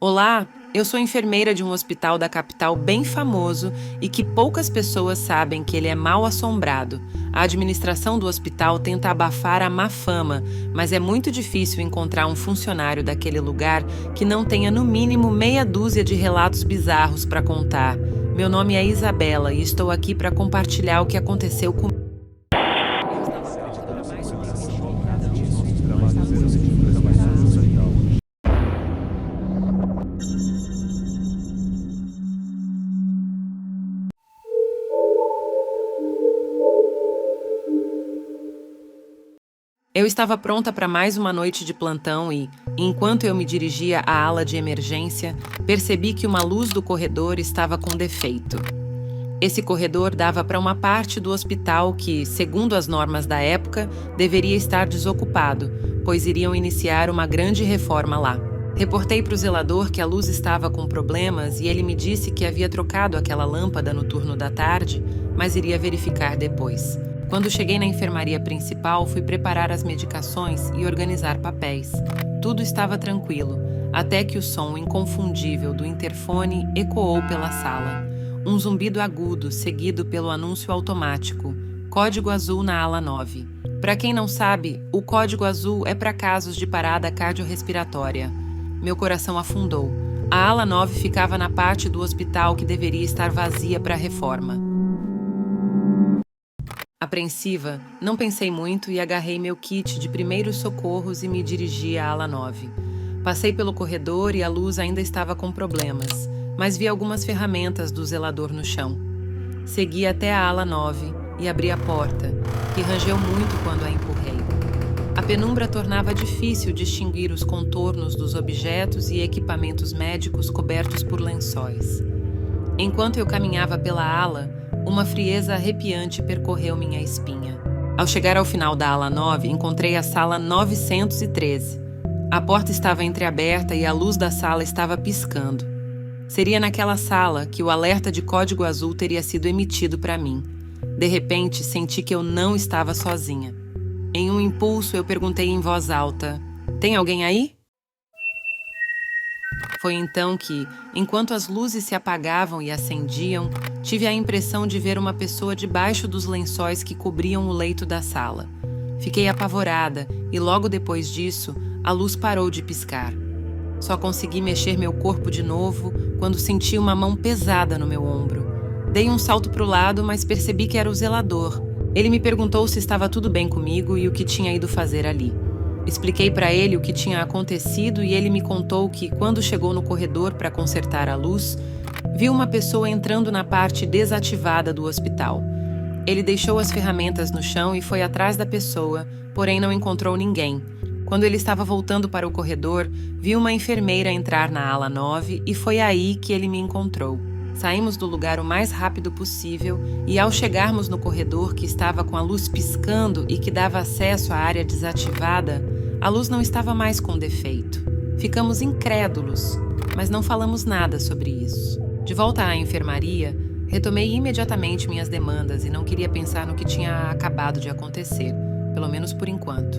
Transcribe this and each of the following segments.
Olá, eu sou enfermeira de um hospital da capital bem famoso e que poucas pessoas sabem que ele é mal assombrado. A administração do hospital tenta abafar a má fama, mas é muito difícil encontrar um funcionário daquele lugar que não tenha no mínimo meia dúzia de relatos bizarros para contar. Meu nome é Isabela e estou aqui para compartilhar o que aconteceu comigo. Eu estava pronta para mais uma noite de plantão e, enquanto eu me dirigia à ala de emergência, percebi que uma luz do corredor estava com defeito. Esse corredor dava para uma parte do hospital que, segundo as normas da época, deveria estar desocupado, pois iriam iniciar uma grande reforma lá. Reportei para o zelador que a luz estava com problemas e ele me disse que havia trocado aquela lâmpada no turno da tarde, mas iria verificar depois. Quando cheguei na enfermaria principal, fui preparar as medicações e organizar papéis. Tudo estava tranquilo, até que o som inconfundível do interfone ecoou pela sala. Um zumbido agudo, seguido pelo anúncio automático: Código azul na ala 9. Para quem não sabe, o código azul é para casos de parada cardiorrespiratória. Meu coração afundou. A ala 9 ficava na parte do hospital que deveria estar vazia para a reforma. Apreensiva, não pensei muito e agarrei meu kit de primeiros socorros e me dirigi à ala 9. Passei pelo corredor e a luz ainda estava com problemas, mas vi algumas ferramentas do zelador no chão. Segui até a ala 9 e abri a porta, que rangeu muito quando a empurrei. A penumbra tornava difícil distinguir os contornos dos objetos e equipamentos médicos cobertos por lençóis. Enquanto eu caminhava pela ala, uma frieza arrepiante percorreu minha espinha. Ao chegar ao final da ala 9, encontrei a sala 913. A porta estava entreaberta e a luz da sala estava piscando. Seria naquela sala que o alerta de código azul teria sido emitido para mim. De repente, senti que eu não estava sozinha. Em um impulso, eu perguntei em voz alta: "Tem alguém aí?" Foi então que, enquanto as luzes se apagavam e acendiam, tive a impressão de ver uma pessoa debaixo dos lençóis que cobriam o leito da sala. Fiquei apavorada e logo depois disso, a luz parou de piscar. Só consegui mexer meu corpo de novo quando senti uma mão pesada no meu ombro. Dei um salto para o lado, mas percebi que era o zelador. Ele me perguntou se estava tudo bem comigo e o que tinha ido fazer ali. Expliquei para ele o que tinha acontecido e ele me contou que, quando chegou no corredor para consertar a luz, viu uma pessoa entrando na parte desativada do hospital. Ele deixou as ferramentas no chão e foi atrás da pessoa, porém não encontrou ninguém. Quando ele estava voltando para o corredor, viu uma enfermeira entrar na ala 9 e foi aí que ele me encontrou. Saímos do lugar o mais rápido possível e, ao chegarmos no corredor que estava com a luz piscando e que dava acesso à área desativada, a luz não estava mais com defeito. Ficamos incrédulos, mas não falamos nada sobre isso. De volta à enfermaria, retomei imediatamente minhas demandas e não queria pensar no que tinha acabado de acontecer, pelo menos por enquanto.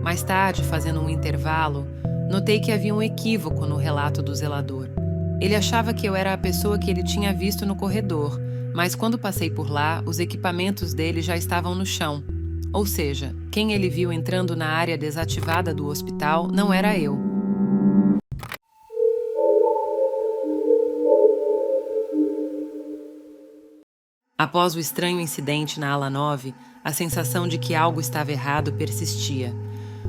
Mais tarde, fazendo um intervalo, notei que havia um equívoco no relato do zelador. Ele achava que eu era a pessoa que ele tinha visto no corredor, mas quando passei por lá, os equipamentos dele já estavam no chão. Ou seja, quem ele viu entrando na área desativada do hospital não era eu. Após o estranho incidente na ala 9, a sensação de que algo estava errado persistia.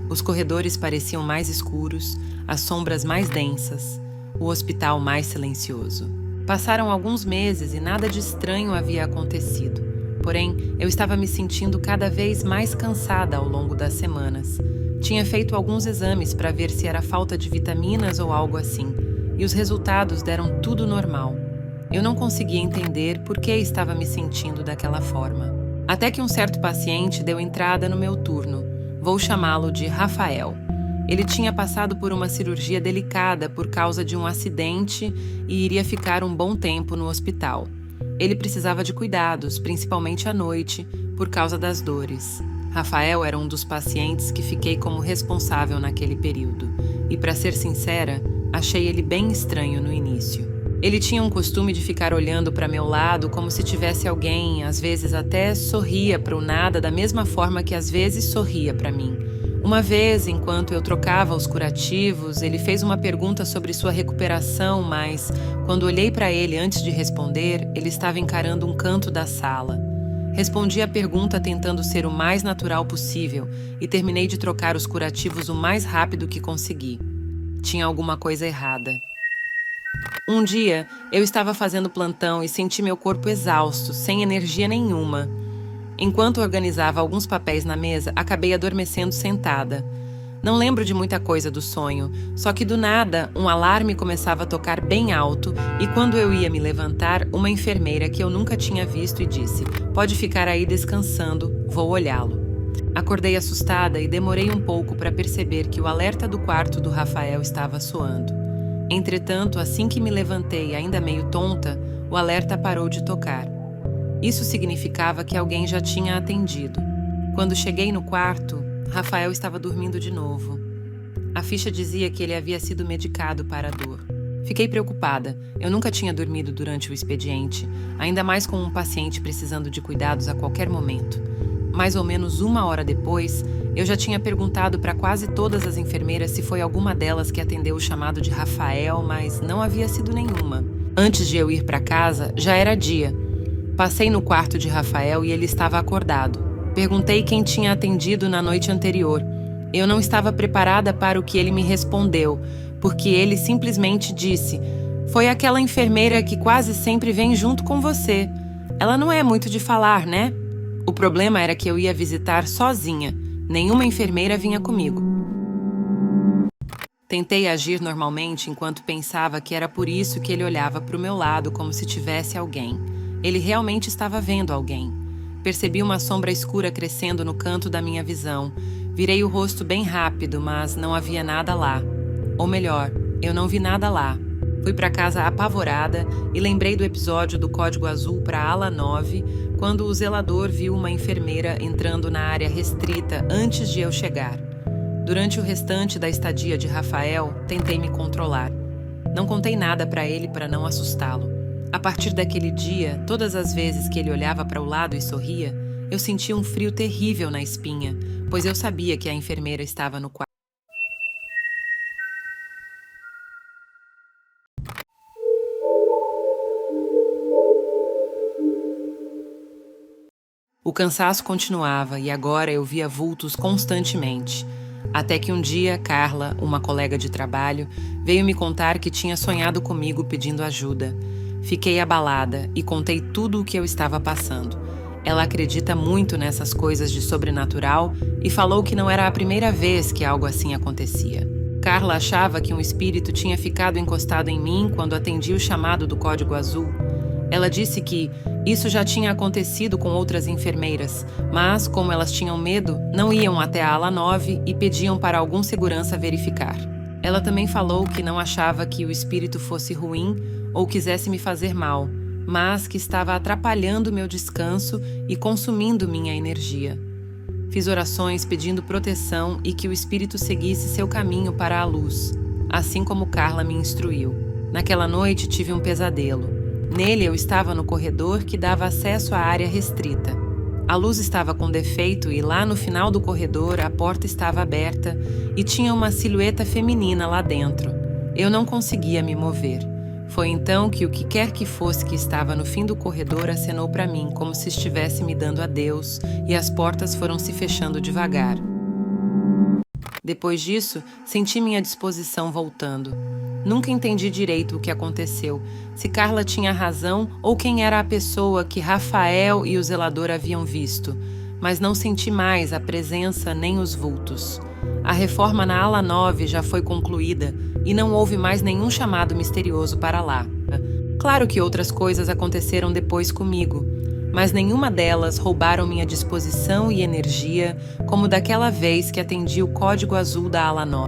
Os corredores pareciam mais escuros, as sombras mais densas, o hospital mais silencioso. Passaram alguns meses e nada de estranho havia acontecido. Porém, eu estava me sentindo cada vez mais cansada ao longo das semanas. Tinha feito alguns exames para ver se era falta de vitaminas ou algo assim, e os resultados deram tudo normal. Eu não conseguia entender por que estava me sentindo daquela forma. Até que um certo paciente deu entrada no meu turno. Vou chamá-lo de Rafael. Ele tinha passado por uma cirurgia delicada por causa de um acidente e iria ficar um bom tempo no hospital. Ele precisava de cuidados, principalmente à noite, por causa das dores. Rafael era um dos pacientes que fiquei como responsável naquele período. E, para ser sincera, Achei ele bem estranho no início. Ele tinha um costume de ficar olhando para meu lado como se tivesse alguém, às vezes até sorria para o nada da mesma forma que às vezes sorria para mim. Uma vez, enquanto eu trocava os curativos, ele fez uma pergunta sobre sua recuperação, mas quando olhei para ele antes de responder, ele estava encarando um canto da sala. Respondi a pergunta tentando ser o mais natural possível e terminei de trocar os curativos o mais rápido que consegui. Tinha alguma coisa errada. Um dia, eu estava fazendo plantão e senti meu corpo exausto, sem energia nenhuma. Enquanto organizava alguns papéis na mesa, acabei adormecendo sentada. Não lembro de muita coisa do sonho, só que do nada, um alarme começava a tocar bem alto e quando eu ia me levantar, uma enfermeira que eu nunca tinha visto e disse: "Pode ficar aí descansando, vou olhá-lo." Acordei assustada e demorei um pouco para perceber que o alerta do quarto do Rafael estava soando. Entretanto, assim que me levantei, ainda meio tonta, o alerta parou de tocar. Isso significava que alguém já tinha atendido. Quando cheguei no quarto, Rafael estava dormindo de novo. A ficha dizia que ele havia sido medicado para a dor. Fiquei preocupada. Eu nunca tinha dormido durante o expediente, ainda mais com um paciente precisando de cuidados a qualquer momento. Mais ou menos 1 hora depois, eu já tinha perguntado para quase todas as enfermeiras se foi alguma delas que atendeu o chamado de Rafael, mas não havia sido nenhuma. Antes de eu ir para casa, já era dia. Passei no quarto de Rafael e ele estava acordado. Perguntei quem tinha atendido na noite anterior. Eu não estava preparada para o que ele me respondeu, porque ele simplesmente disse: "Foi aquela enfermeira que quase sempre vem junto com você. Ela não é muito de falar, né?" O problema era que eu ia visitar sozinha. Nenhuma enfermeira vinha comigo. Tentei agir normalmente enquanto pensava que era por isso que ele olhava para o meu lado como se tivesse alguém. Ele realmente estava vendo alguém. Percebi uma sombra escura crescendo no canto da minha visão. Virei o rosto bem rápido, mas não havia nada lá. Ou melhor, eu não vi nada lá. Fui para casa apavorada e lembrei do episódio do Código Azul para a ala 9, quando o zelador viu uma enfermeira entrando na área restrita antes de eu chegar. Durante o restante da estadia de Rafael, tentei me controlar. Não contei nada para ele para não assustá-lo. A partir daquele dia, todas as vezes que ele olhava para o lado e sorria, eu sentia um frio terrível na espinha, pois eu sabia que a enfermeira estava no quarto. O cansaço continuava e agora eu via vultos constantemente. Até que um dia, Carla, uma colega de trabalho, veio me contar que tinha sonhado comigo pedindo ajuda. Fiquei abalada e contei tudo o que eu estava passando. Ela acredita muito nessas coisas de sobrenatural e falou que não era a primeira vez que algo assim acontecia. Carla achava que um espírito tinha ficado encostado em mim quando atendi o chamado do Código Azul. Ela disse que isso já tinha acontecido com outras enfermeiras, mas, como elas tinham medo, não iam até a ala 9 e pediam para algum segurança verificar. Ela também falou que não achava que o espírito fosse ruim ou quisesse me fazer mal, mas que estava atrapalhando meu descanso e consumindo minha energia. Fiz orações pedindo proteção e que o espírito seguisse seu caminho para a luz, assim como Carla me instruiu. Naquela noite tive um pesadelo. Nele eu estava no corredor que dava acesso à área restrita. A luz estava com defeito e lá no final do corredor a porta estava aberta e tinha uma silhueta feminina lá dentro. Eu não conseguia me mover. Foi então que o que quer que fosse que estava no fim do corredor acenou para mim como se estivesse me dando adeus e as portas foram se fechando devagar. Depois disso, senti minha disposição voltando. Nunca entendi direito o que aconteceu, se Carla tinha razão ou quem era a pessoa que Rafael e o zelador haviam visto, mas não senti mais a presença nem os vultos. A reforma na ala 9 já foi concluída e não houve mais nenhum chamado misterioso para lá. Claro que outras coisas aconteceram depois comigo, mas nenhuma delas roubaram minha disposição e energia como daquela vez que atendi o Código Azul da ala 9.